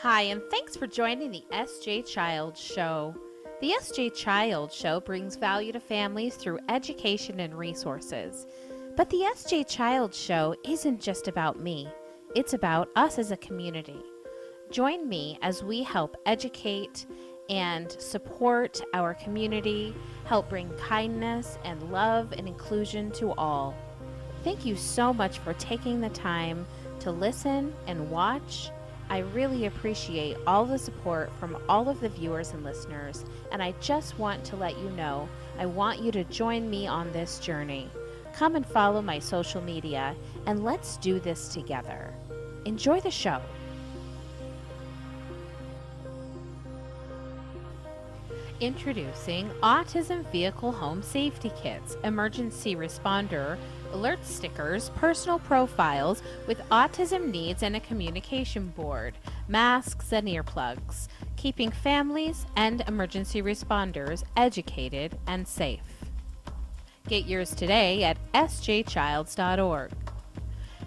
Hi, and thanks for joining the SJ Child Show. The SJ Child Show brings value to families through education and resources. But the SJ Child Show isn't just about me, it's about us as a community. Join me as we help educate and support our community, help bring kindness and love and inclusion to all. Thank you so much for taking the time to listen and watch. I really appreciate all the support from all of the viewers and listeners, and I just want to let you know I want you to join me on this journey. Come and follow my social media, and let's do this together. Enjoy the show. Introducing Autism Vehicle Home Safety Kits, Emergency Responder, alert stickers, personal profiles with autism needs and a communication board, masks and earplugs, keeping families and emergency responders educated and safe. Get yours today at sjchilds.org.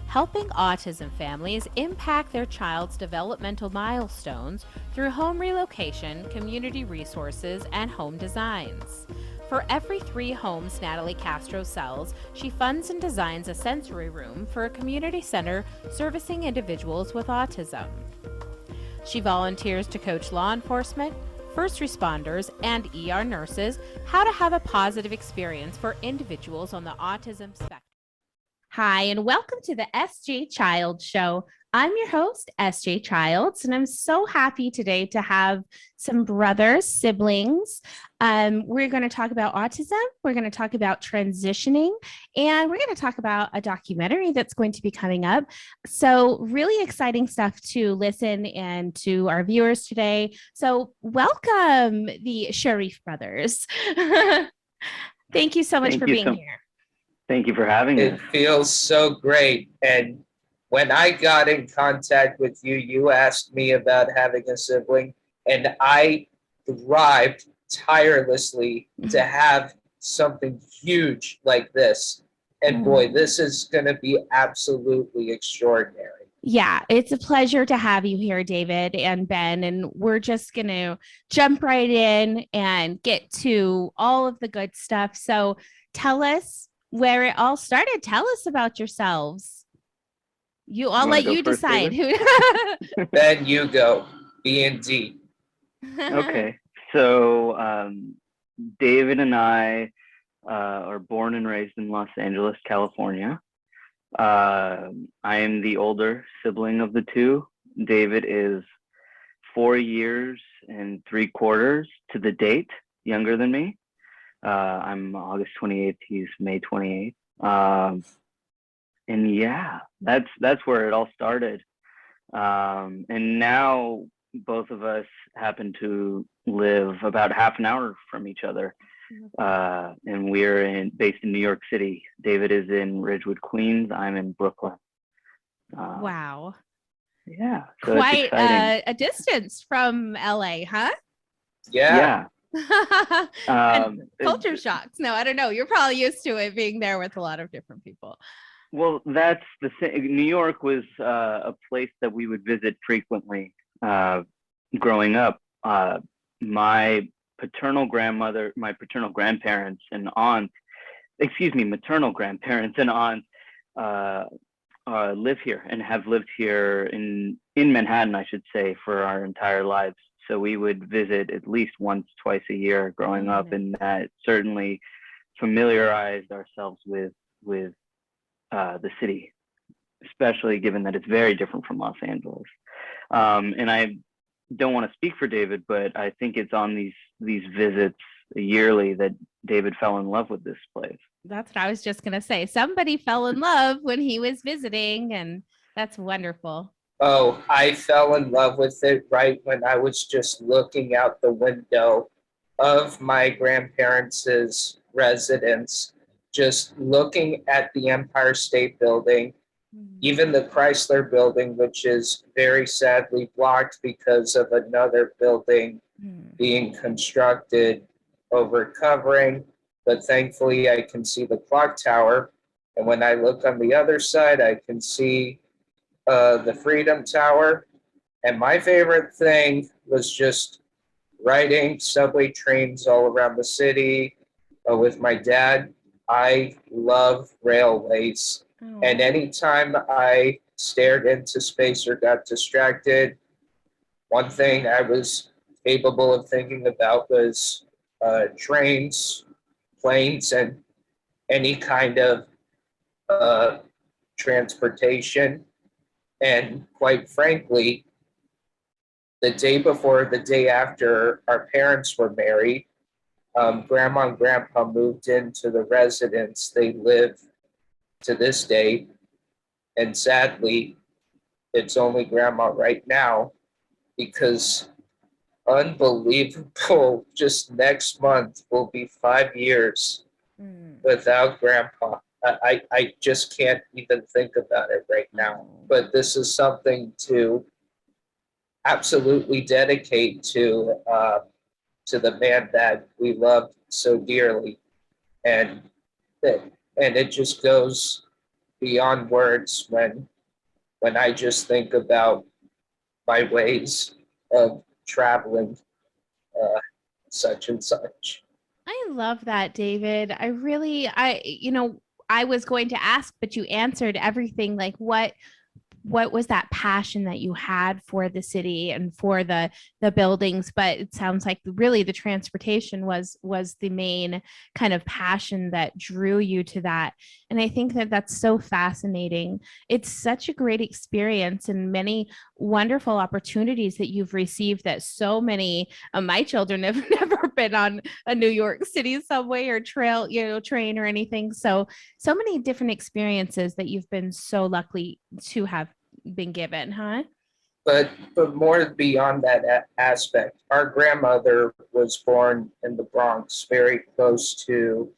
Helping autism families impact their child's developmental milestones through home relocation, community resources, and home designs. For every 3 homes Natalie Castro sells, she funds and designs a sensory room for a community center servicing individuals with autism. She volunteers to coach law enforcement, first responders, and ER nurses how to have a positive experience for individuals on the autism spectrum. Hi, and welcome to the SJ Child Show. I'm your host, SJ Childs, and I'm so happy today to have some brothers, siblings. We're going to talk about autism, we're going to talk about transitioning, and we're going to talk about a documentary that's going to be coming up. So really exciting stuff to listen and to our viewers today. So welcome the Sharif brothers. Thank you so much for being here. Thank you for having us. It feels so great. And when I got in contact with you, you asked me about having a sibling, and I thrived tirelessly to have something huge like this. And boy, this is going to be absolutely extraordinary. Yeah, it's a pleasure to have you here, David and Ben. And we're just going to jump right in and get to all of the good stuff. So tell us where it all started. Tell us about yourselves. I'll let you decide. Ben, you go. B and D. Okay. So David and I are born and raised in Los Angeles, California. I am the older sibling of the two. David is 4 years and 3/4 to the date younger than me. I'm August 28th. He's May 28th. And yeah, that's where it all started. And now both of us happen to live about half an hour from each other. And we're based in New York City. David is in Ridgewood, Queens. I'm in Brooklyn. Wow. Yeah. So quite a distance from LA, huh? Yeah. Culture shocks. No, I don't know. You're probably used to it being there with a lot of different people. Well, that's the thing. New York was a place that we would visit frequently growing up. My paternal grandparents and aunts, maternal grandparents and aunts live here and have lived here in Manhattan, I should say, for our entire lives. So we would visit at least once, twice a year growing up, and that certainly familiarized ourselves with the city, especially given that it's very different from Los Angeles. And I don't want to speak for David, but I think it's on these visits yearly that David fell in love with this place. That's what I was just going to say. Somebody fell in love when he was visiting, and that's wonderful. Oh, I fell in love with it right when I was just looking out the window of my grandparents' residence, just looking at the Empire State Building, even the Chrysler Building, which is very sadly blocked because of another building being constructed over covering. But thankfully, I can see the clock tower. And when I look on the other side, I can see the Freedom Tower. And my favorite thing was just riding subway trains all around the city with my dad. I love railways. And anytime I stared into space or got distracted, one thing I was capable of thinking about was trains, planes, and any kind of uh, transportation. And quite frankly, the day before, the day after our parents were married, grandma and grandpa moved into the residence they live to this day. And sadly, it's only grandma right now because unbelievable, just next month will be 5 years without grandpa. I just can't even think about it right now. But this is something to absolutely dedicate to the man that we love so dearly, and it just goes beyond words when I just think about my ways of traveling, uh, such and such. I love that, David. I was going to ask, but you answered everything. Like, what was that passion that you had for the city and for the buildings? But it sounds like really the transportation was the main kind of passion that drew you to that. And I think that that's so fascinating. It's such a great experience and many wonderful opportunities that you've received that so many of my children have never been on a New York City subway or train or anything. So many different experiences that you've been so lucky to have been given, huh? But more beyond that aspect, our grandmother was born in the Bronx, very close to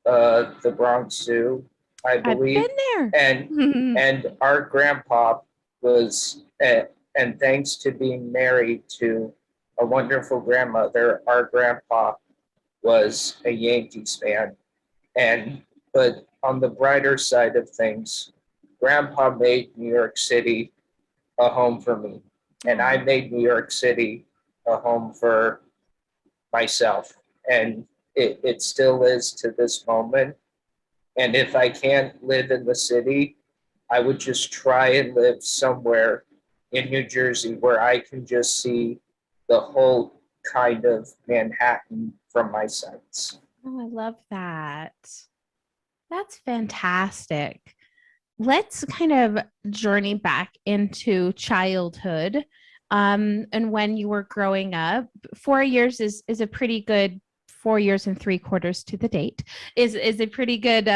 the Bronx Zoo, I I've believe. been there. And our grandpa was, and thanks to being married to a wonderful grandmother, our grandpa was a Yankees fan. And but on the brighter side of things, grandpa made New York City a home for me, and I made New York City a home for myself, and it still is to this moment. And if I can't live in the city, I would just try and live somewhere in New Jersey where I can just see the whole kind of Manhattan from my sights. Oh, I love that. That's fantastic. Let's kind of journey back into childhood. And when you were growing up, 4 years is a pretty good 4 years and 3/4 to the date is a pretty good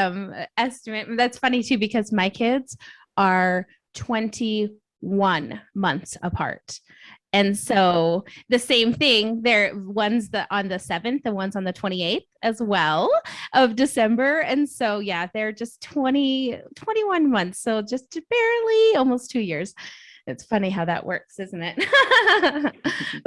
estimate. And that's funny too, because my kids are 21 months apart. And so the same thing, there one's on the 7th, the one's on the 28th as well of December. And so yeah, they're just 21 months. So just barely almost 2 years. It's funny how that works, isn't it?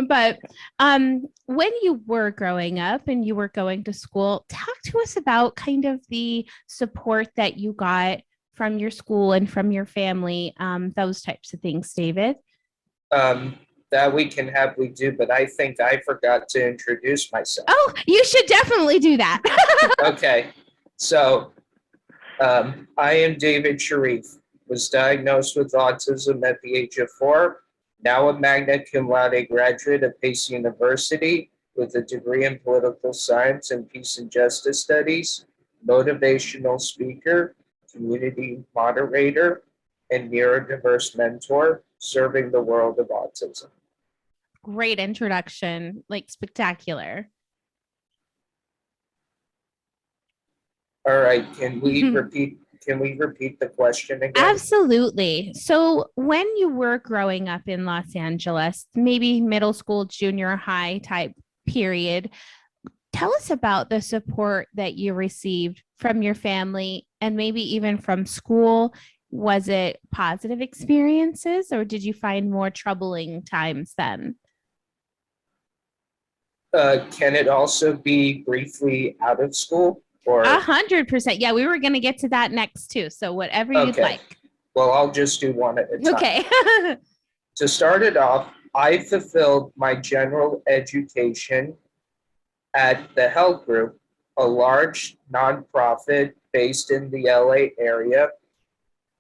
But when you were growing up and you were going to school, talk to us about kind of the support that you got from your school and from your family, those types of things, David. That we can happily do, but I think I forgot to introduce myself. Oh, you should definitely do that. Okay, so I am David Sharif, was diagnosed with autism at the age of 4, now a Magna cum laude graduate of Pace University with a degree in political science and peace and justice studies, motivational speaker, community moderator, and neurodiverse mentor, serving the world of autism. Great introduction, like spectacular. All right, can we repeat the question again? Absolutely. So when you were growing up in Los Angeles, maybe middle school, junior high type period, tell us about the support that you received from your family and maybe even from school. Was it positive experiences or did you find more troubling times then? Can it also be briefly out of school? Or 100%. Yeah, we were going to get to that next too. So whatever you'd like. Well, I'll just do one at a time. Okay. To start it off, I fulfilled my general education at the Health Group, a large nonprofit based in the LA area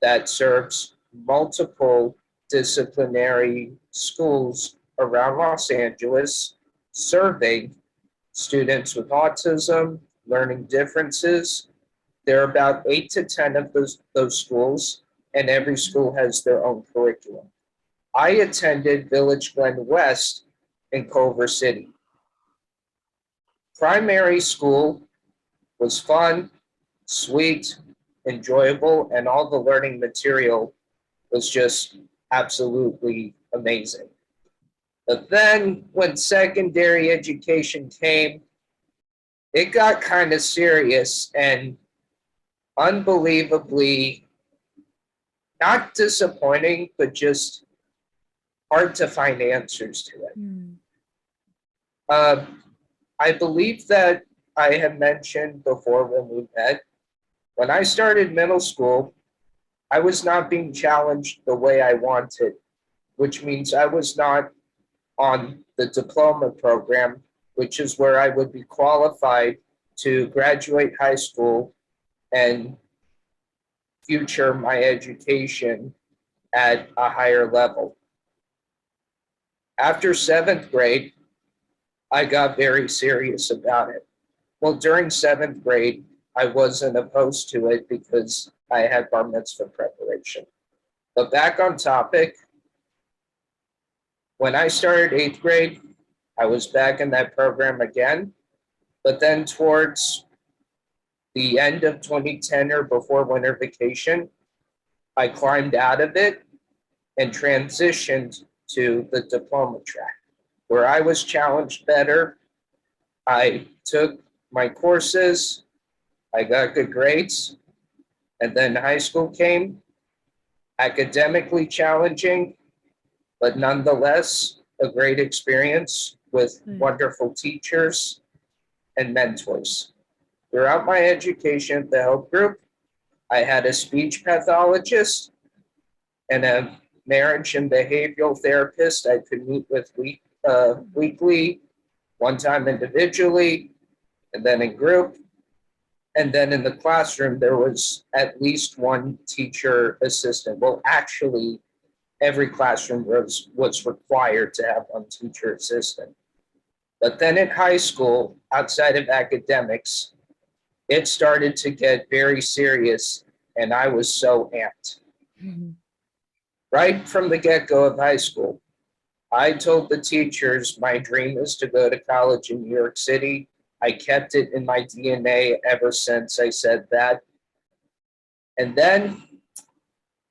that serves multiple disciplinary schools around Los Angeles, serving students with autism, learning differences. There are about 8 to 10 of those schools, and every school has their own curriculum. I attended Village Glen West in Culver City. Primary school was fun, sweet, enjoyable, and all the learning material was just absolutely amazing. But then when secondary education came, it got kind of serious and unbelievably not disappointing, but just hard to find answers to it. I believe that I had mentioned before when we met, when I started middle school, I was not being challenged the way I wanted, which means I was not on the diploma program, which is where I would be qualified to graduate high school and future my education at a higher level. After 7th grade, I got very serious about it. Well, during 7th grade, I wasn't opposed to it because I had bar mitzvah preparation. But back on topic, when I started 8th grade, I was back in that program again. But then towards the end of 2010 or before winter vacation, I climbed out of it and transitioned to the diploma track, where I was challenged better. I took my courses, I got good grades, and then high school came, academically challenging, but nonetheless a great experience with wonderful teachers and mentors. Throughout my education at the Health Group, I had a speech pathologist and a marriage and behavioral therapist I could meet with weekly, one time individually, and then in group. And then in the classroom, there was at least one teacher assistant. Well, actually, every classroom was required to have one teacher assistant. But then in high school, outside of academics, it started to get very serious, and I was so amped. Right from the get-go of high school, I told the teachers my dream is to go to college in New York City. I kept it in my DNA ever since I said that. And then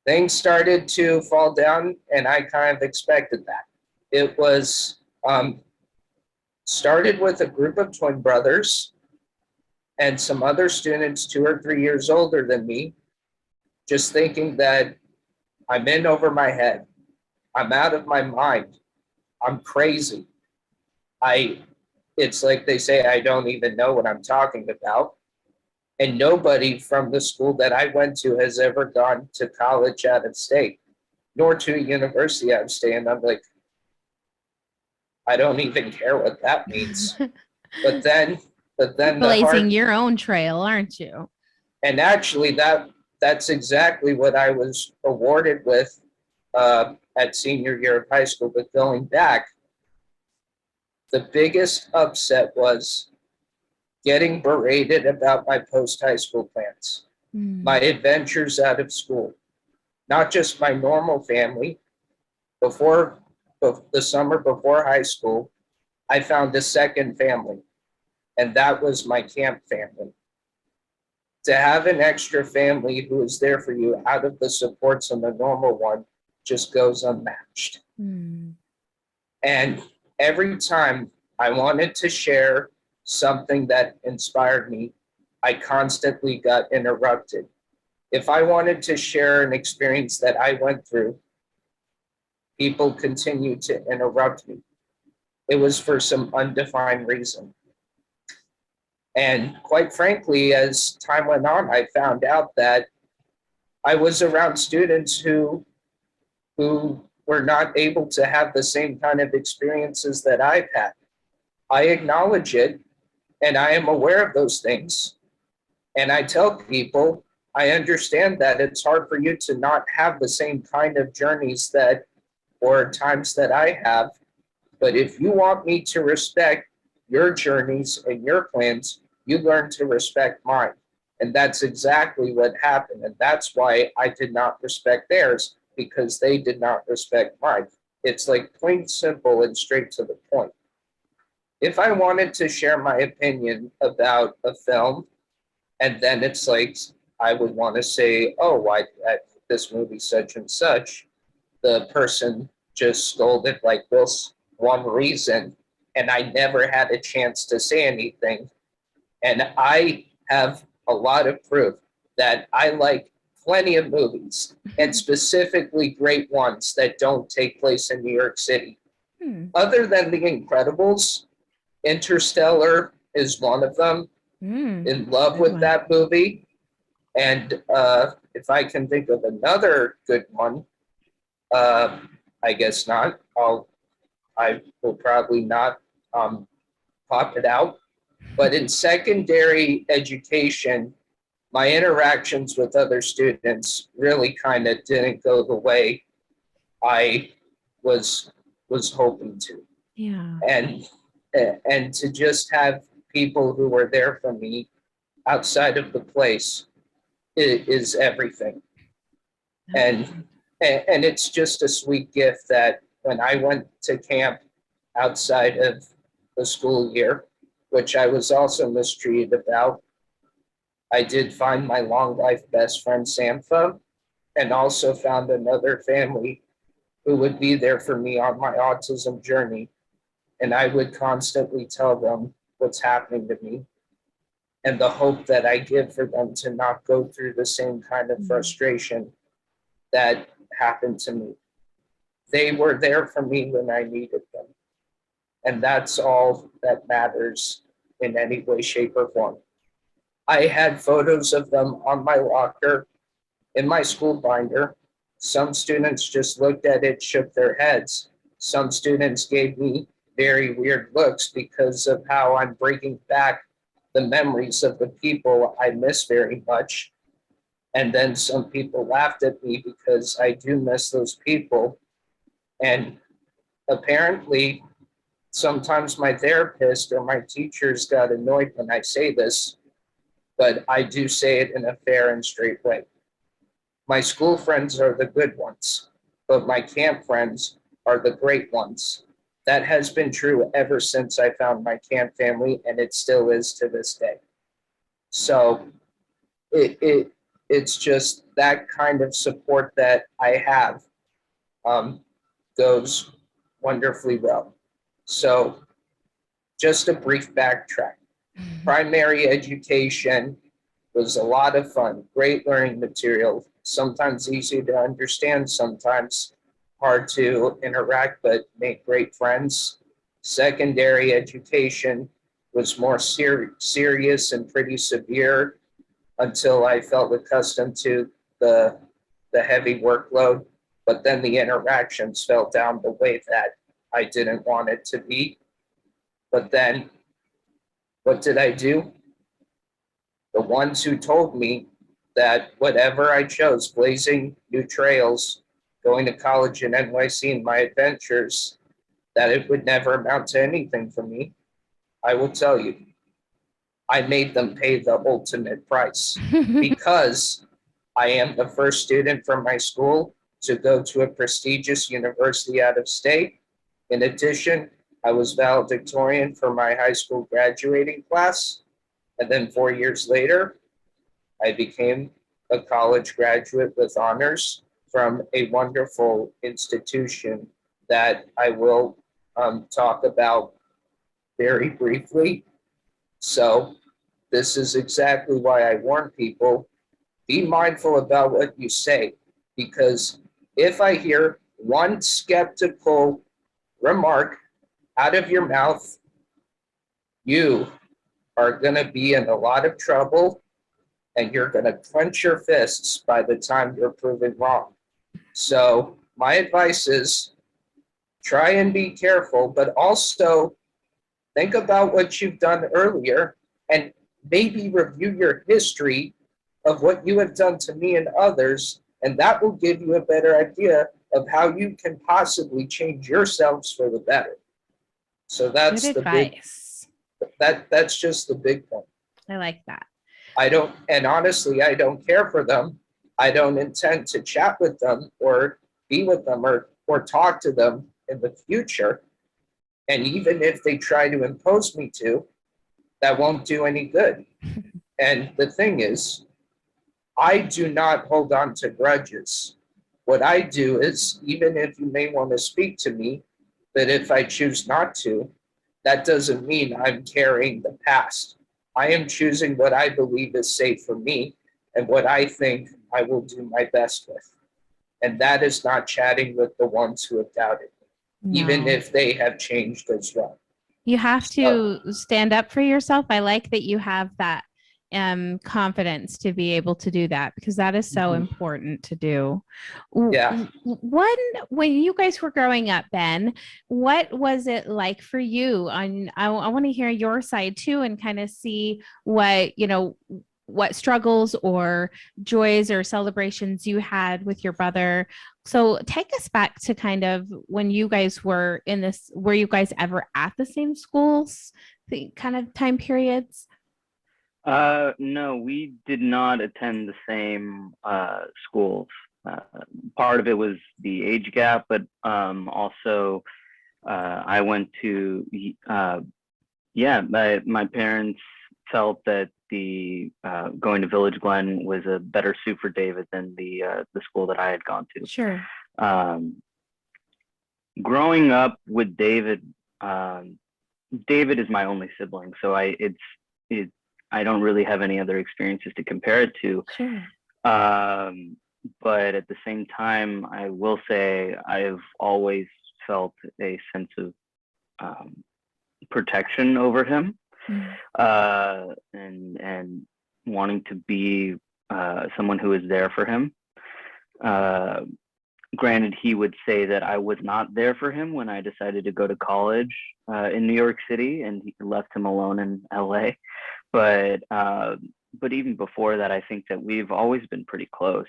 things started to fall down, and I kind of expected that. It was started with a group of twin brothers and some other students 2 or 3 years older than me, just thinking that I'm in over my head. I'm out of my mind. I'm crazy. It's like they say, I don't even know what I'm talking about. And nobody from the school that I went to has ever gone to college out of state, nor to a university out of state. And I'm like, I don't even care what that means. But then blazing your own trail, aren't you? And actually that's exactly what I was awarded with at senior year of high school. But going back, the biggest upset was getting berated about my post-high school plans, my adventures out of school, not just my normal family. Before the summer before high school, I found a second family, and that was my camp family. To have an extra family who is there for you out of the supports on the normal one just goes unmatched. And every time I wanted to share something that inspired me, I constantly got interrupted. If I wanted to share an experience that I went through, people continued to interrupt me. It was for some undefined reason. And quite frankly, as time went on, I found out that I was around students who were not able to have the same kind of experiences that I've had. I acknowledge it, and I am aware of those things. And I tell people, I understand that it's hard for you to not have the same kind of journeys that or times that I have. But if you want me to respect your journeys and your plans, you learn to respect mine. And that's exactly what happened. And that's why I did not respect theirs, because they did not respect mine. It's like plain simple and straight to the point. If I wanted to share my opinion about a film, and then it's like I would want to say, oh, why this movie such and such, the person just scolded like this one reason, and I never had a chance to say anything. And I have a lot of proof that I like plenty of movies, and specifically great ones that don't take place in New York City. Other than The Incredibles, Interstellar is one of them. In love with that movie. And if I can think of another good one, I guess not. I will probably not pop it out. But in secondary education, my interactions with other students really kind of didn't go the way I was hoping to. Yeah. And to just have people who were there for me outside of the place is everything. And it's just a sweet gift that when I went to camp outside of the school year, which I was also mistreated about, I did find my long life best friend Sampha, and also found another family who would be there for me on my autism journey. And I would constantly tell them what's happening to me and the hope that I give for them to not go through the same kind of frustration that happened to me. They were there for me when I needed them. And that's all that matters in any way, shape, or form. I had photos of them on my locker in my school binder. Some students just looked at it, shook their heads. Some students gave me very weird looks because of how I'm bringing back the memories of the people I miss very much. And then some people laughed at me because I do miss those people. And apparently, sometimes my therapist or my teachers got annoyed when I say this, but I do say it in a fair and straight way. My school friends are the good ones, but my camp friends are the great ones. That has been true ever since I found my camp family, and it still is to this day. So it's just that kind of support that I have goes wonderfully well. So just a brief backtrack. Primary education was a lot of fun, great learning material, sometimes easy to understand, sometimes hard to interact, but make great friends. Secondary education was more serious and pretty severe until I felt accustomed to the heavy workload, but then the interactions fell down the way that I didn't want it to be. But then what did I do? The ones who told me that whatever I chose, blazing new trails, going to college in NYC and my adventures, that it would never amount to anything for me, I will tell you, I made them pay the ultimate price because I am the first student from my school to go to a prestigious university out of state. In addition, I was valedictorian for my high school graduating class. And then 4 years later, I became a college graduate with honors from a wonderful institution that I will talk about very briefly. So this is exactly why I warn people, be mindful about what you say, because if I hear one skeptical remark out of your mouth, you are going to be in a lot of trouble, and you're going to clench your fists by the time you're proven wrong. So my advice is try and be careful, but also think about what you've done earlier and maybe review your history of what you have done to me and others, and that will give you a better idea of how you can possibly change yourselves for the better. So that's Good the big, advice. that's just the big point. I like that. And honestly, I don't care for them. I don't intend to chat with them or be with them or talk to them in the future. And even if they try to impose me to, that won't do any good. And the thing is, I do not hold on to grudges. What I do is, even if you may want to speak to me, but if I choose not to, that doesn't mean I'm carrying the past. I am choosing what I believe is safe for me and what I think I will do my best with. And that is not chatting with the ones who have doubted me, even No. if they have changed as well. You have to stand up for yourself. I like that you have that confidence to be able to do that, because that is so important to do. Yeah. When you guys were growing up, Ben, what was it like for you? I want to hear your side too, and kind of see what struggles or joys or celebrations you had with your brother. So take us back to kind of when you guys were in this, were you guys ever at the same schools, the kind of time periods? No, we did not attend the same schools. Part of it was the age gap, but also I went to my parents felt that the going to Village Glen was a better suit for David than the school that I had gone to. Sure. Growing up with David, David is my only sibling, so I don't really have any other experiences to compare it to. Sure. But at the same time, I will say I've always felt a sense of protection over him, and wanting to be someone who is there for him. Granted, he would say that I was not there for him when I decided to go to college in New York City, and he left him alone in LA. But even before that, I think that we've always been pretty close.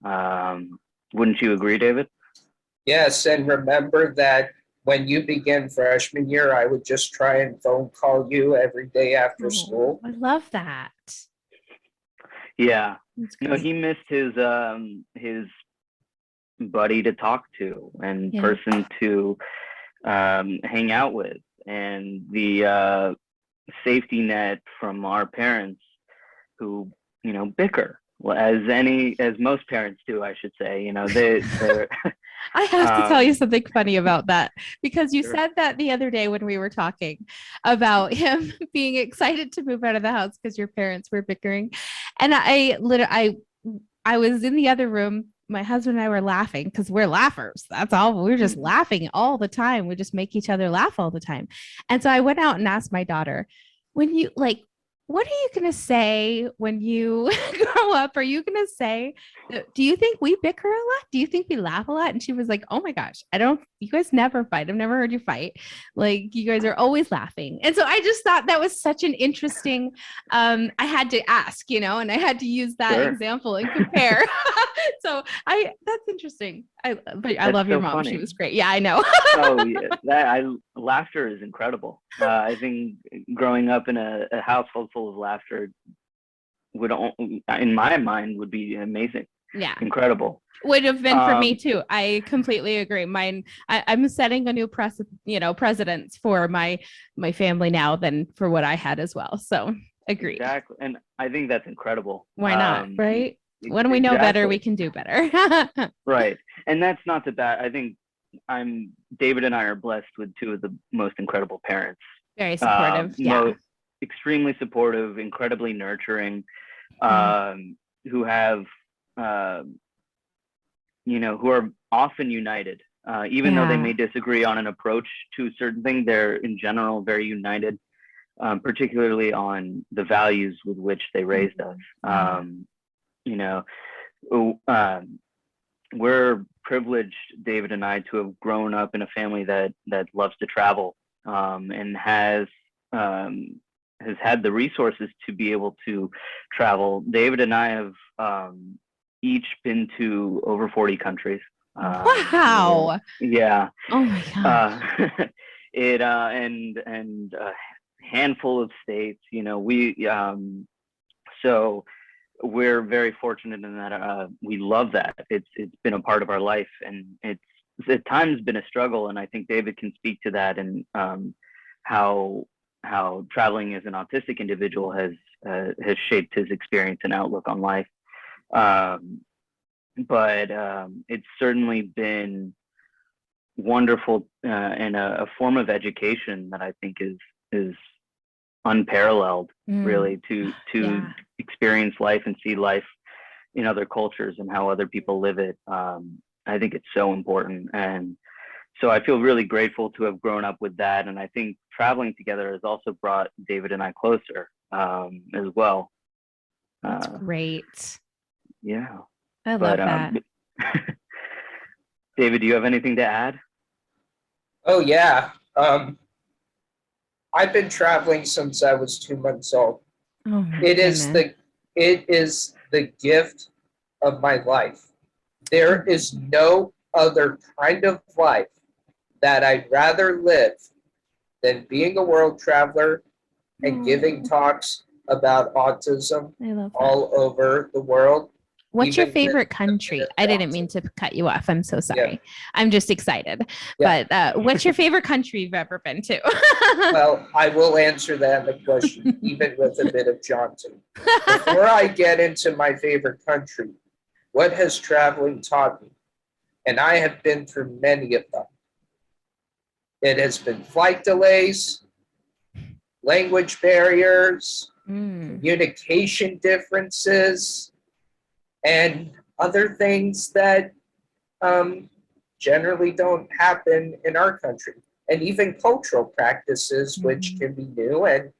Wouldn't you agree, David? Yes, and remember that when you began freshman year, I would just try and phone call you every day after school. I love that. Yeah. No, he missed his buddy to talk to and person to hang out with, and the safety net from our parents, who bicker, well, as most parents do, I should say. They're I have to tell you something funny about that, because you said that the other day when we were talking about him being excited to move out of the house because your parents were bickering, and I was in the other room. My husband and I were laughing because we're laughers. That's all. We're just laughing all the time. We just make each other laugh all the time. And so I went out and asked my daughter, when you what are you going to say when you grow up? Are you going to say, do you think we bicker a lot? Do you think we laugh a lot? And she was like, oh my gosh, you guys never fight. I've never heard you fight. Like, you guys are always laughing. And so I just thought that was such an interesting, I had to ask, and I had to use that example and compare. So that's interesting. I love your mom. Funny. She was great. Yeah, I know. Oh yeah, laughter is incredible. I think growing up in a household full of laughter would, in my mind, would be amazing. Yeah, incredible. Would have been for me too. I completely agree. I'm setting a new precedence for my family now than for what I had as well. So agree. Exactly, and I think that's incredible. Why not? Right. When we know better, we can do better. Right. And that's not the bad. I think David and I are blessed with two of the most incredible parents. Very supportive. Extremely supportive, incredibly nurturing, who have, who are often united. Even though they may disagree on an approach to a certain thing, they're in general very united, particularly on the values with which they raised us. We're privileged, David and I, to have grown up in a family that loves to travel, and has had the resources to be able to travel. David and I have each been to over 40 countries. Wow. Yeah. Oh my God. It and a handful of states. So we're very fortunate in that we love that. It's been a part of our life, and it's at times been a struggle. And I think David can speak to that, and how traveling as an autistic individual has shaped his experience and outlook on life. But it's certainly been wonderful, and a form of education that I think is unparalleled, really, to experience life and see life in other cultures and how other people live it. I think it's so important, and so I feel really grateful to have grown up with that. And I think traveling together has also brought David and I closer, as well. That's great. Yeah. I love that. David, do you have anything to add? Oh yeah. I've been traveling since I was 2 months old. Oh my It is the gift of my life. There is no other kind of life that I'd rather live than being a world traveler and giving talks about autism all over the world. What's your favorite country? I didn't mean to cut you off. I'm so sorry. Yeah. I'm just excited. Yeah. But what's your favorite country you've ever been to? Well, I will answer that question, even with a bit of jaunting. Before I get into my favorite country, what has traveling taught me? And I have been through many of them. It has been flight delays, language barriers, communication differences, and other things that generally don't happen in our country. And even cultural practices, which can be new and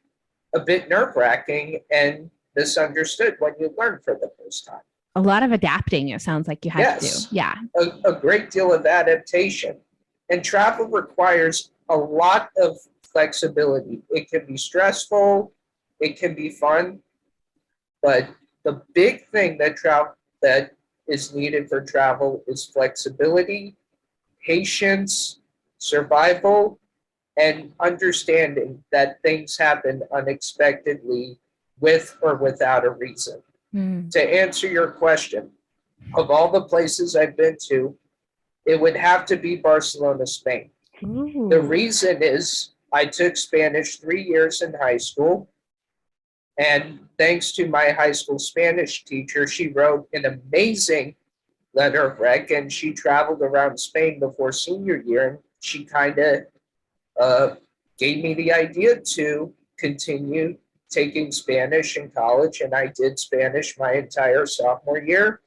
a bit nerve-wracking and misunderstood when you learn for the first time. A lot of adapting, it sounds like you had to do. Yeah. A great deal of adaptation. And travel requires a lot of flexibility. It can be stressful, it can be fun, but the big thing that is needed for travel is flexibility, patience, survival, and understanding that things happen unexpectedly with or without a reason. To answer your question, of all the places I've been to, it would have to be Barcelona, Spain. Ooh. The reason is I took Spanish 3 years in high school. And thanks to my high school Spanish teacher, she wrote an amazing letter of rec, and she traveled around Spain before senior year. And she kind of gave me the idea to continue taking Spanish in college. And I did Spanish my entire sophomore year.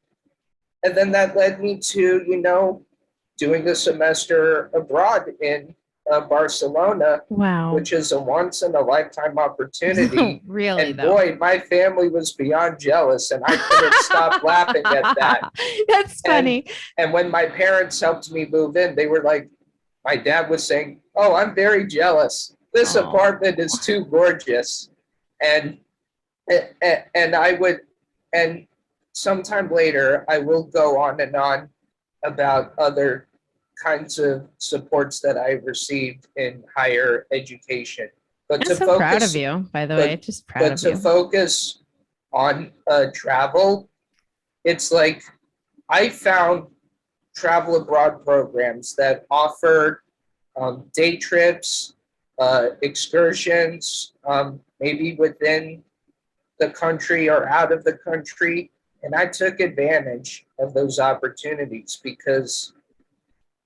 And then that led me to, doing a semester abroad in Barcelona, wow, which is a once in a lifetime opportunity. Really, and boy, my family was beyond jealous, and I couldn't stop laughing at that. That's funny. And when my parents helped me move in, they were like, my dad was saying, "Oh, I'm very jealous. This apartment is too gorgeous." And sometime later, I will go on and on about other kinds of supports that I received in higher education. But I'm so proud of you, by the way. Just proud of you. But to focus on travel, it's like I found travel abroad programs that offer day trips, excursions, maybe within the country or out of the country. And I took advantage of those opportunities because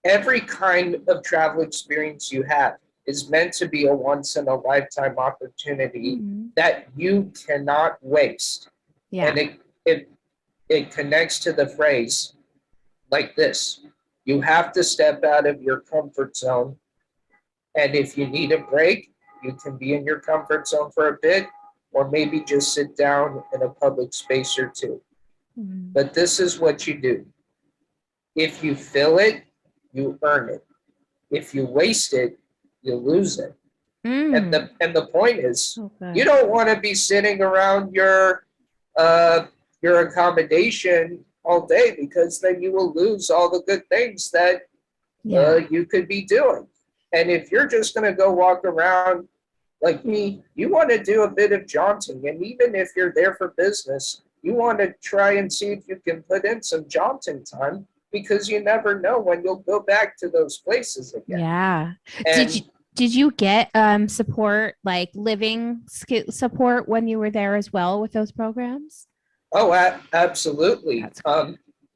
every kind of travel experience you have is meant to be a once in a lifetime opportunity that you cannot waste. Yeah. And it connects to the phrase like this: you have to step out of your comfort zone. And if you need a break, you can be in your comfort zone for a bit, or maybe just sit down in a public space or two. But this is what you do. If you fill it, you earn it. If you waste it, you lose it. And the point is, you don't want to be sitting around your accommodation all day, because then you will lose all the good things that you could be doing. And if you're just going to go walk around like me, you want to do a bit of jaunting. And even if you're there for business, you want to try and see if you can put in some jaunting time, because you never know when you'll go back to those places again. Yeah. And Did you get support, like living support when you were there as well with those programs? oh, absolutely.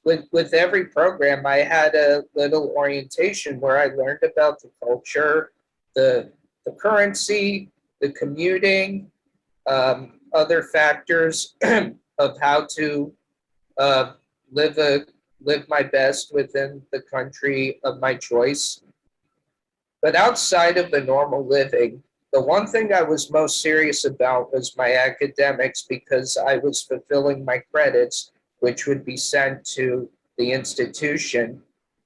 With every program, I had a little orientation where I learned about the culture, the currency, the commuting, other factors of how to uh, live my best within the country of my choice. But outside of the normal living, the one thing I was most serious about was my academics, because I was fulfilling my credits, which would be sent to the institution.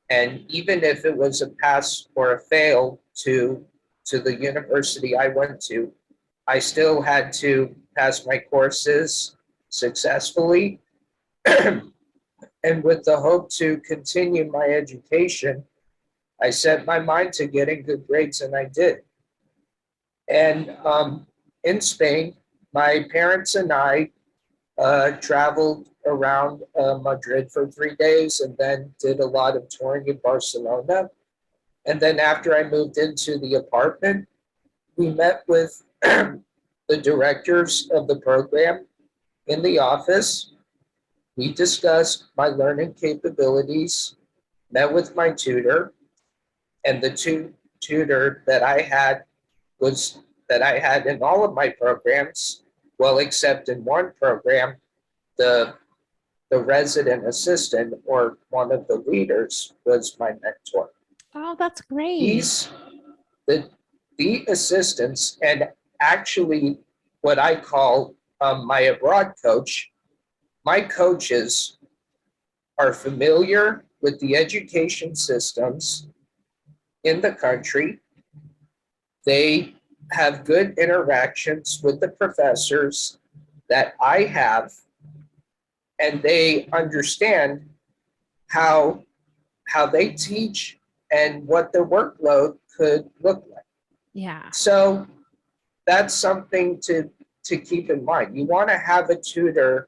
And even if it was a pass or a fail to the university I went to, I still had to pass my courses successfully. And with the hope to continue my education, I set my mind to getting good grades, and I did. And in Spain, my parents and I traveled around Madrid for 3 days, and then did a lot of touring in Barcelona. And then after I moved into the apartment, we met with the directors of the program in the office. We discussed my learning capabilities, met with my tutor, and the tutor that I had was that I had in all of my programs, well, except in one program, the resident assistant, or one of the leaders, was my mentor. Oh, that's great. The assistants, and actually what I call my abroad coach, my coaches are familiar with the education systems in the country. They have good interactions with the professors that I have, and they understand how they teach and what the workload could look like. Yeah. So that's something to keep in mind. You want to have a tutor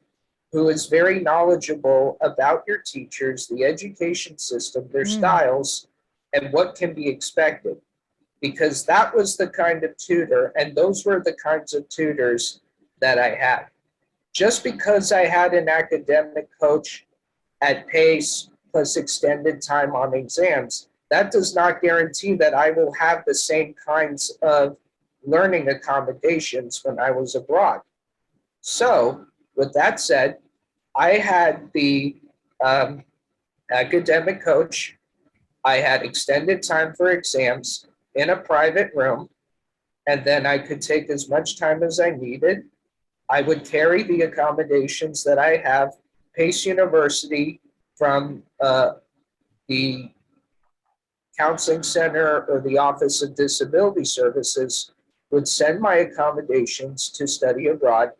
who is very knowledgeable about your teachers, the education system, their styles, and what can be expected. Because that was the kind of tutor, and those were the kinds of tutors that I had. Just because I had an academic coach at pace plus extended time on exams, that does not guarantee that I will have the same kinds of learning accommodations when I was abroad. So, with that said, I had the academic coach, I had extended time for exams in a private room, and then I could take as much time as I needed. I would carry the accommodations that I have. Pace University, from the Counseling Center or the Office of Disability Services, would send my accommodations to study abroad,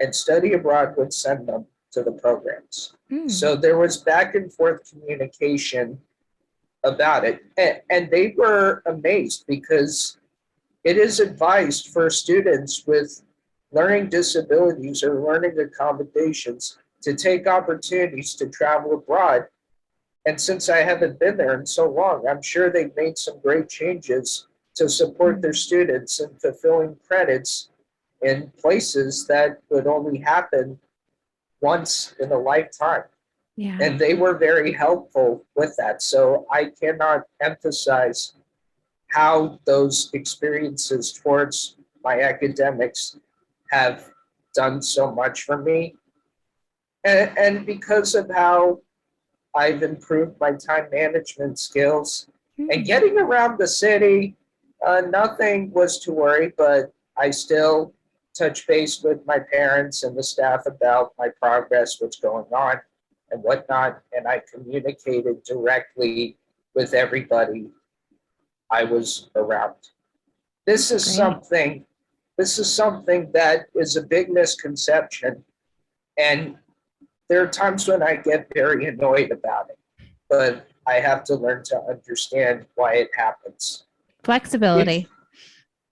and study abroad would send them to the programs. So there was back and forth communication about it. And they were amazed, because it is advised for students with learning disabilities or learning accommodations to take opportunities to travel abroad. And since I haven't been there in so long, I'm sure they've made some great changes to support their students in fulfilling credits in places that would only happen once in a lifetime. Yeah. And they were very helpful with that. So I cannot emphasize how those experiences towards my academics have done so much for me. And because of how I've improved my time management skills and getting around the city, nothing was to worry, but I still touch base with my parents and the staff about my progress, what's going on. and whatnot, and I communicated directly with everybody I was around. This is something that is a big misconception, and there are times when I get very annoyed about it, but I have to learn to understand why it happens. Flexibility,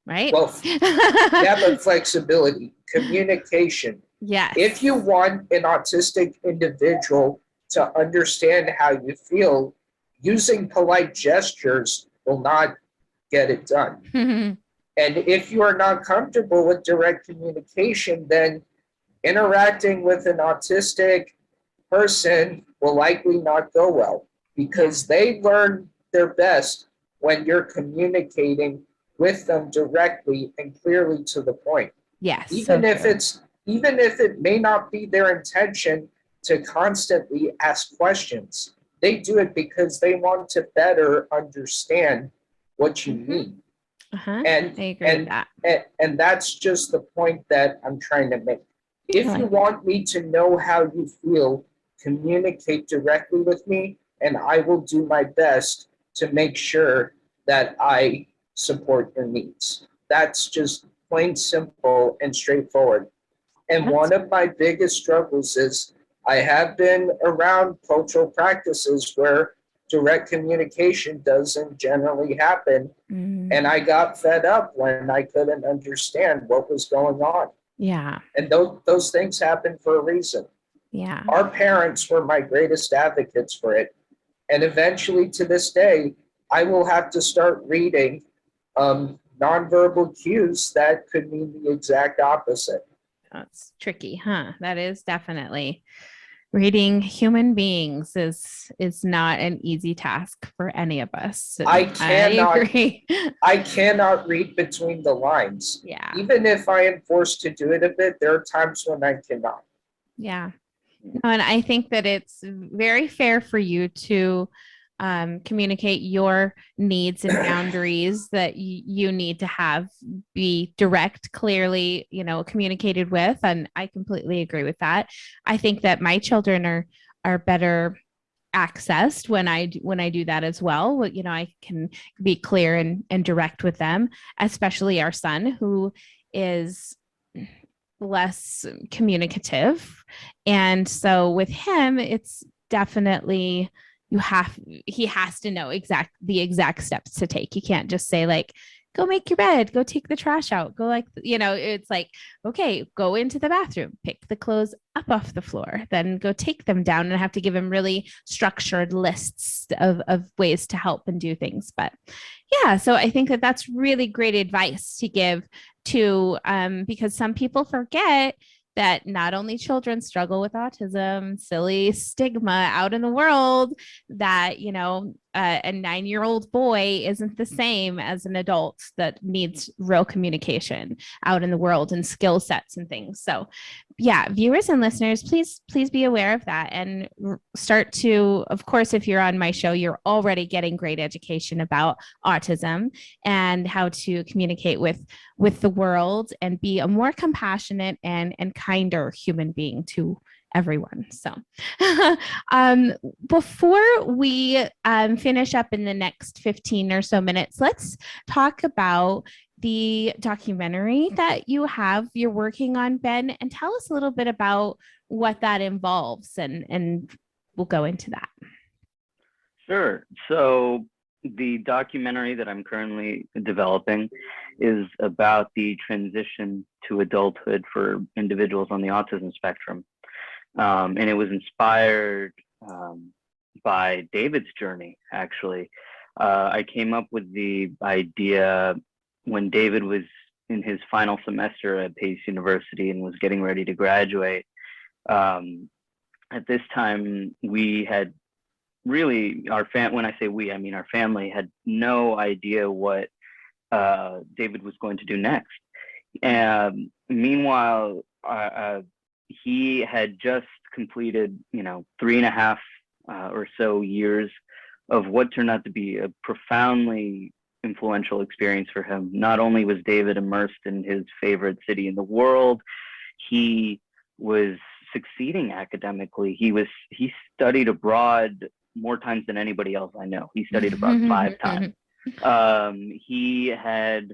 right? Well, yeah, but flexibility, communication. Yes. If you want an autistic individual to understand how you feel, using polite gestures will not get it done. And if you are not comfortable with direct communication, then interacting with an autistic person will likely not go well, because they learn their best when you're communicating with them directly and clearly to the point. Yes. Even if it may not be their intention to constantly ask questions, they do it because they want to better understand what you mean. And I agree with that. And that's just the point that I'm trying to make. If you want me to know how you feel, communicate directly with me, and I will do my best to make sure that I support your needs. That's just plain simple and straightforward. And one of my biggest struggles is I have been around cultural practices where direct communication doesn't generally happen. And I got fed up when I couldn't understand what was going on. Yeah. And those things happen for a reason. Yeah. Our parents were my greatest advocates for it. And eventually, to this day, I will have to start reading nonverbal cues that could mean the exact opposite. That's tricky, huh? That is definitely. Reading human beings is not an easy task for any of us. I agree. I cannot read between the lines. Yeah. Even if I am forced to do it a bit, there are times when I cannot. Yeah. No, and I think that it's very fair for you to communicate your needs and boundaries that you need to have be direct, clearly, communicated with. And I completely agree with that. I think that my children are better accessed when I do that as well. I can be clear and direct with them, especially our son, who is less communicative. And so with him, it's definitely he has to know the exact steps to take. You can't just say like, go make your bed, go take the trash out, go it's like, okay, go into the bathroom, pick the clothes up off the floor, then go take them down, and have to give him really structured lists of ways to help and do things. But yeah, so I think that that's really great advice to give to, because some people forget that not only children struggle with autism, silly stigma out in the world, that, a 9-year-old boy isn't the same as an adult that needs real communication out in the world and skill sets and things. So yeah, viewers and listeners, please be aware of that, and start to, of course, if you're on my show, you're already getting great education about autism and how to communicate with the world and be a more compassionate and kinder human being to everyone. So before we finish up in the next 15 or so minutes, let's talk about the documentary that you're working on, Ben, and tell us a little bit about what that involves, and we'll go into that. Sure. So the documentary that I'm currently developing is about the transition to adulthood for individuals on the autism spectrum. And it was inspired by David's journey, actually. I came up with the idea when David was in his final semester at Pace University and was getting ready to graduate. At this time, we had really, when I say we, I mean our family, had no idea what David was going to do next. Meanwhile, he had just completed, 3.5 or so years of what turned out to be a profoundly influential experience for him. Not only was David immersed in his favorite city in the world, he was succeeding academically. He studied abroad more times than anybody else I know. He studied abroad 5 times. He had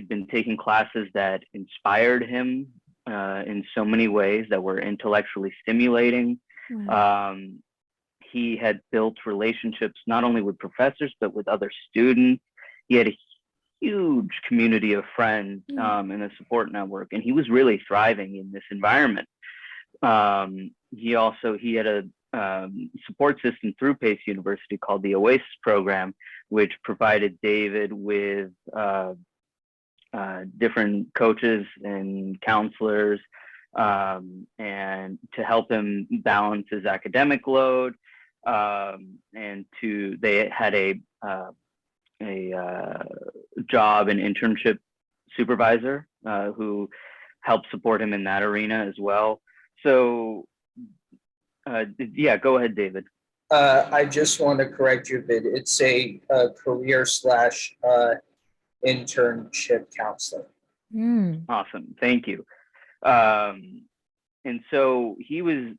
been taking classes that inspired him in so many ways that were intellectually stimulating. He had built relationships not only with professors but with other students. He had a huge community of friends and a support network, and he was really thriving in this environment. He had a support system through Pace University called the Oasis program, which provided David with different coaches and counselors, and to help him balance his academic load. And they had a job and internship supervisor who helped support him in that arena as well. So yeah, go ahead, David. I just want to correct you a bit. It's a career / internship counselor. Awesome, thank you. And so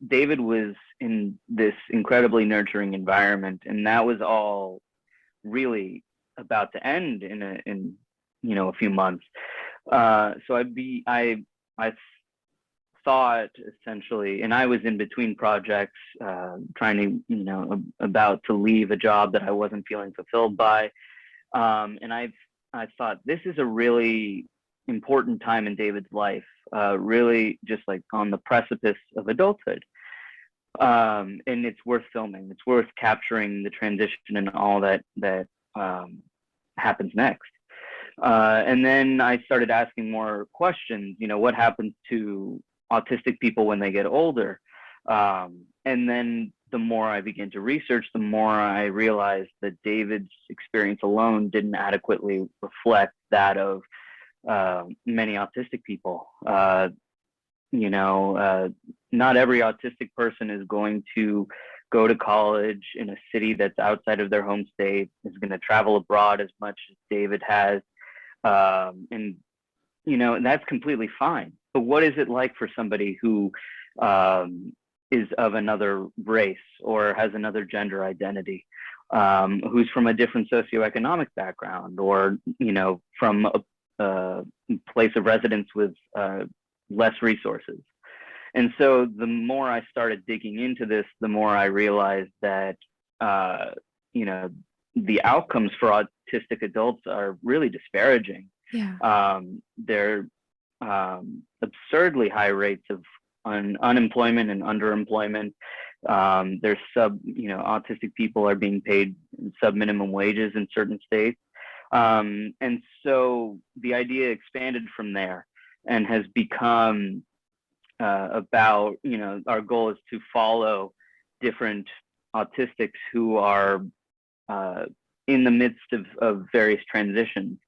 David was in this incredibly nurturing environment, and that was all really about to end in a few months. So I thought essentially, and I was in between projects, trying to, about to leave a job that I wasn't feeling fulfilled by. And I thought this is a really important time in David's life, really just like on the precipice of adulthood. And it's worth filming. It's worth capturing the transition and all that happens next. And then I started asking more questions. What happens to autistic people when they get older? And then the more I began to research, the more I realized that David's experience alone didn't adequately reflect that of many autistic people. Not every autistic person is going to go to college in a city that's outside of their home state, is going to travel abroad as much as David has. And that's completely fine. But what is it like for somebody who is of another race or has another gender identity, who's from a different socioeconomic background, or, from a place of residence with less resources? And so the more I started digging into this, the more I realized that, the outcomes for autistic adults are really disparaging. Yeah. They're absurdly high rates of unemployment and underemployment. There's autistic people are being paid sub-minimum wages in certain states. And so the idea expanded from there and has become about, our goal is to follow different autistics who are in the midst of various transitions,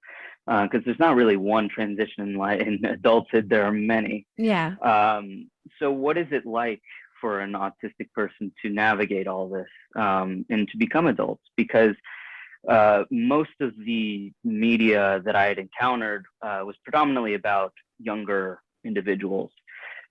because there's not really one transition in adulthood, there are many. Yeah. So what is it like for an autistic person to navigate all this and to become adults? Because most of the media that I had encountered was predominantly about younger individuals.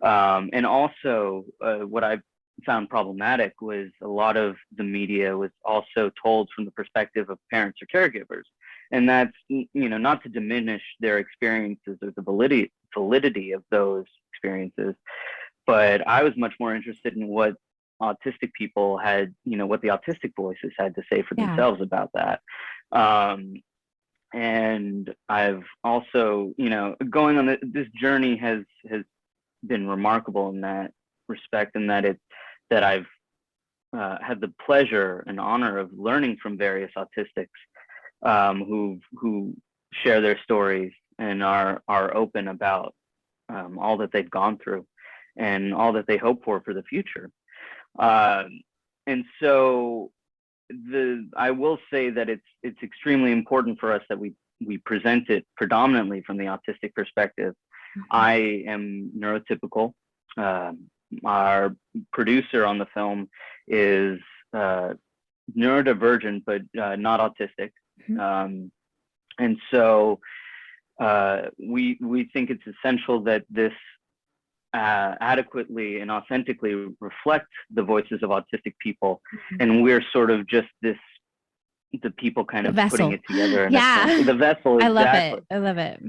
And also what I found problematic was a lot of the media was also told from the perspective of parents or caregivers. And that's, not to diminish their experiences or the validity of those experiences, but I was much more interested in what autistic people had, what the autistic voices had to say for themselves about that. And I've also, going on this journey has been remarkable in that respect, and that I've had the pleasure and honor of learning from various autistics who share their stories and are open about all that they've gone through and all that they hope for the future. And so I will say that it's extremely important for us that we present it predominantly from the autistic perspective. Mm-hmm. I am neurotypical. Our producer on the film is neurodivergent, but not autistic. Mm-hmm. And so we think it's essential that this adequately and authentically reflect the voices of autistic people, and we're sort of just the people kind of putting it together. Yeah, the vessel. Exactly. I love it.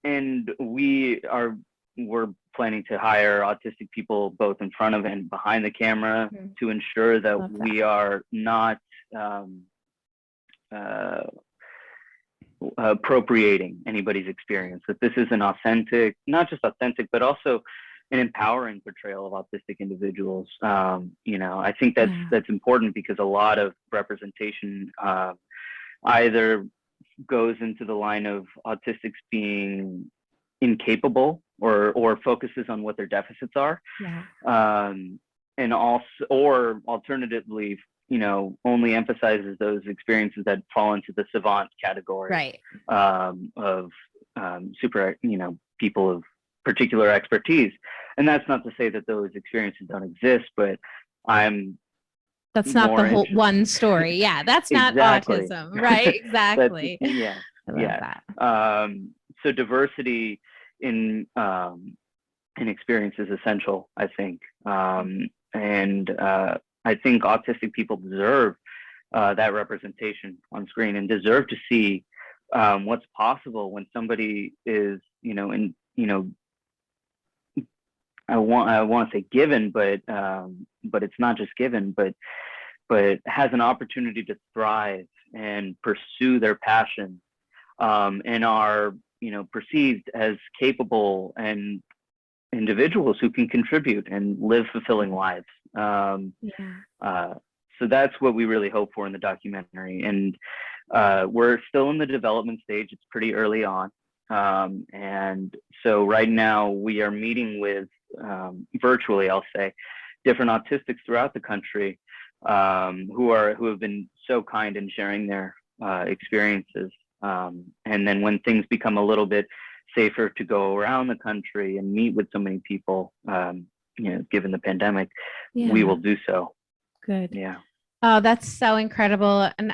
And we're planning to hire autistic people both in front of and behind the camera to ensure that we are not appropriating anybody's experience, that this is an authentic, not just authentic, but also an empowering portrayal of autistic individuals. I think that's important, because a lot of representation either goes into the line of autistics being incapable or focuses on what their deficits are, and also, or alternatively, only emphasizes those experiences that fall into the savant category, of super, people of particular expertise. And that's not to say that those experiences don't exist, but that's not the whole one story. Yeah, that's not autism, right? Exactly. I love that. So diversity in experience is essential, I think, and I think autistic people deserve that representation on screen, and deserve to see what's possible when somebody is, I want to say given, but it's not just given, but has an opportunity to thrive and pursue their passion, and are, perceived as capable and individuals who can contribute and live fulfilling lives. So that's what we really hope for in the documentary. And we're still in the development stage. It's pretty early on. And so right now we are meeting with, virtually, I'll say, different autistics throughout the country, who have been so kind in sharing their experiences. And then when things become a little bit safer to go around the country and meet with so many people, given the pandemic, we will do so. Good. Yeah. Oh, that's so incredible. And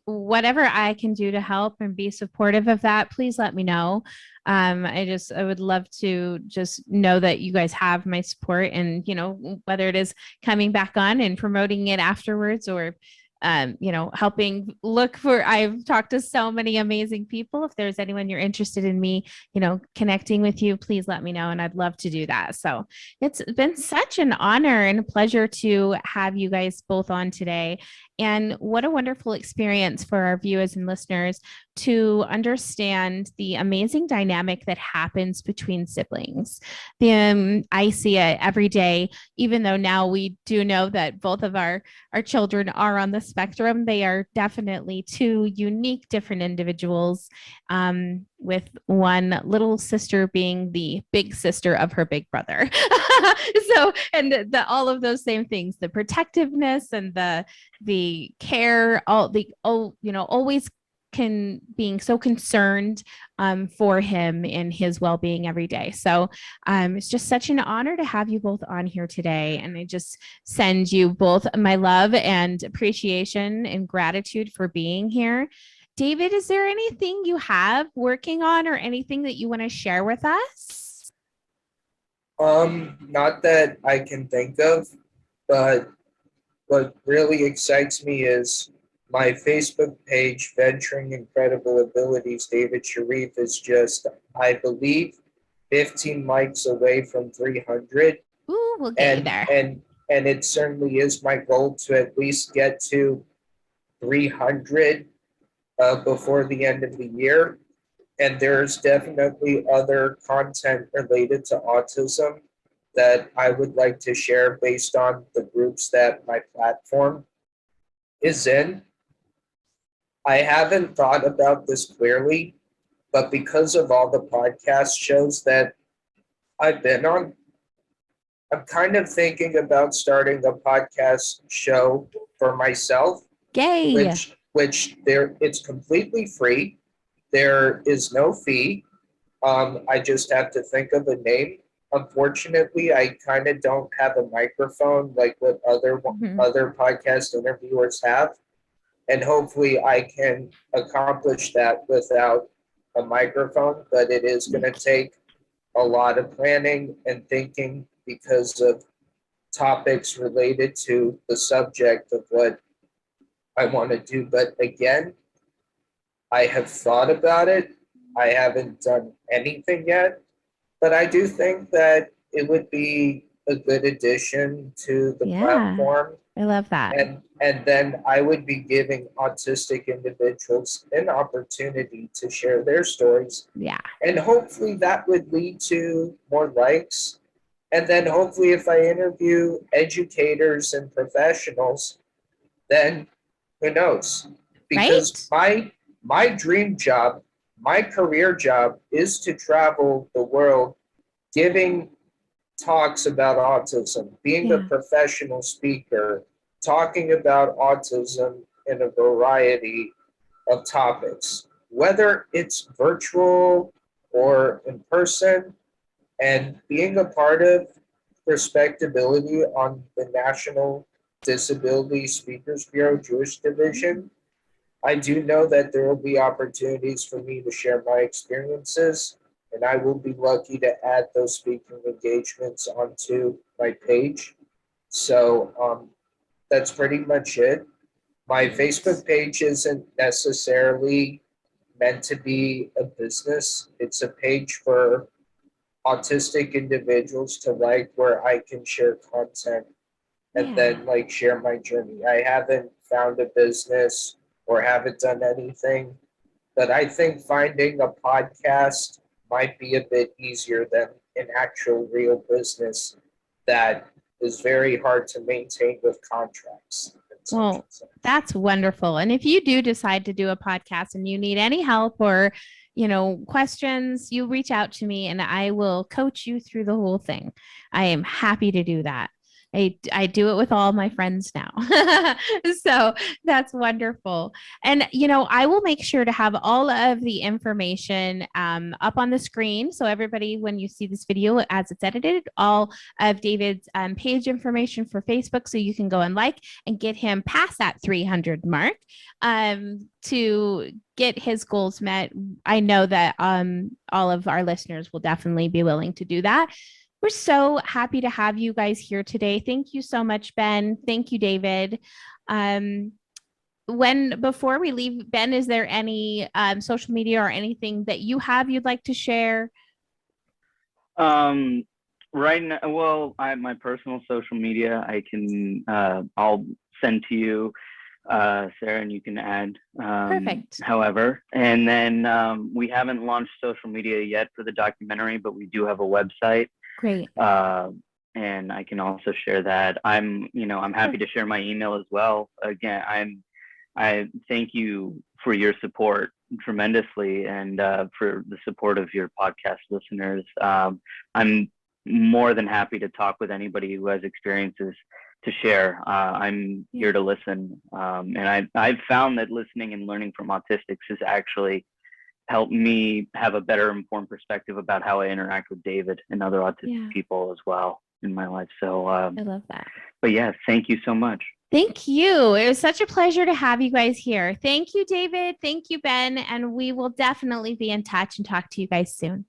whatever I can do to help and be supportive of that, please let me know. I would love to just know that you guys have my support, and, whether it is coming back on and promoting it afterwards, or helping look for, I've talked to so many amazing people. If there's anyone you're interested in me, connecting with you, please let me know. And I'd love to do that. So it's been such an honor and a pleasure to have you guys both on today. And what a wonderful experience for our viewers and listeners to understand the amazing dynamic that happens between siblings. I see it every day, even though now we do know that both of our children are on the spectrum. They are definitely two unique, different individuals, with one little sister being the big sister of her big brother. So, and all of those same things, the protectiveness and the care, always being so concerned for him and his well-being every day. So it's just such an honor to have you both on here today. And I just send you both my love and appreciation and gratitude for being here. David, is there anything you have working on or anything that you want to share with us? Not that I can think of, but what really excites me is my Facebook page, Venturing Incredible Abilities, David Sharif, is just, I believe, 15 likes away from 300. Ooh, we'll get there. And it certainly is my goal to at least get to 300 before the end of the year. And there's definitely other content related to autism that I would like to share based on the groups that my platform is in. I haven't thought about this clearly, but because of all the podcast shows that I've been on, I'm kind of thinking about starting a podcast show for myself. Yay! Which it's completely free. There is no fee. I just have to think of a name. Unfortunately, I kind of don't have a microphone like what other podcast interviewers have. And hopefully I can accomplish that without a microphone, but it is going to take a lot of planning and thinking because of topics related to the subject of what I want to do. But again, I have thought about it. I haven't done anything yet, but I do think that it would be a good addition to the Yeah, platform. I love that. And then I would be giving autistic individuals an opportunity to share their stories. Yeah. And hopefully that would lead to more likes. And then hopefully if I interview educators and professionals, then who knows? Because Right? my dream job, my career job is to travel the world giving talks about autism, being a Yeah. professional speaker, talking about autism in a variety of topics, whether it's virtual or in person, and being a part of respectability on the National Disability Speakers Bureau Jewish Division. I do know that there will be opportunities for me to share my experiences, and I will be lucky to add those speaking engagements onto my page. So that's pretty much it. My Facebook page isn't necessarily meant to be a business. It's a page for autistic individuals to like where I can share content and Yeah. then like share my journey. I haven't found a business or haven't done anything, but I think finding a podcast might be a bit easier than an actual real business that is very hard to maintain with contracts. Well, that's wonderful. And if you do decide to do a podcast and you need any help or, questions, you reach out to me and I will coach you through the whole thing. I am happy to do that. I do it with all my friends now. So that's wonderful. And, I will make sure to have all of the information up on the screen. So everybody, when you see this video as it's edited, all of David's page information for Facebook. So you can go and like and get him past that 300 mark to get his goals met. I know that all of our listeners will definitely be willing to do that. We're so happy to have you guys here today. Thank you so much, Ben. Thank you, David. Um, before we leave, Ben, is there any social media or anything that you have you'd like to share? Right now, well, my personal social media, I'll send to you, Sarah, and you can add. Perfect. However, and then we haven't launched social media yet for the documentary, but we do have a website. Great. And I can also share that. I'm happy to share my email as well. Again, I thank you for your support tremendously and for the support of your podcast listeners. I'm more than happy to talk with anybody who has experiences to share. I'm here to listen. And I've found that listening and learning from autistics has actually helped me have a better informed perspective about how I interact with David and other autistic people as well in my life. So I love that. But yeah, thank you so much. Thank you. It was such a pleasure to have you guys here. Thank you, David. Thank you, Ben. And we will definitely be in touch and talk to you guys soon.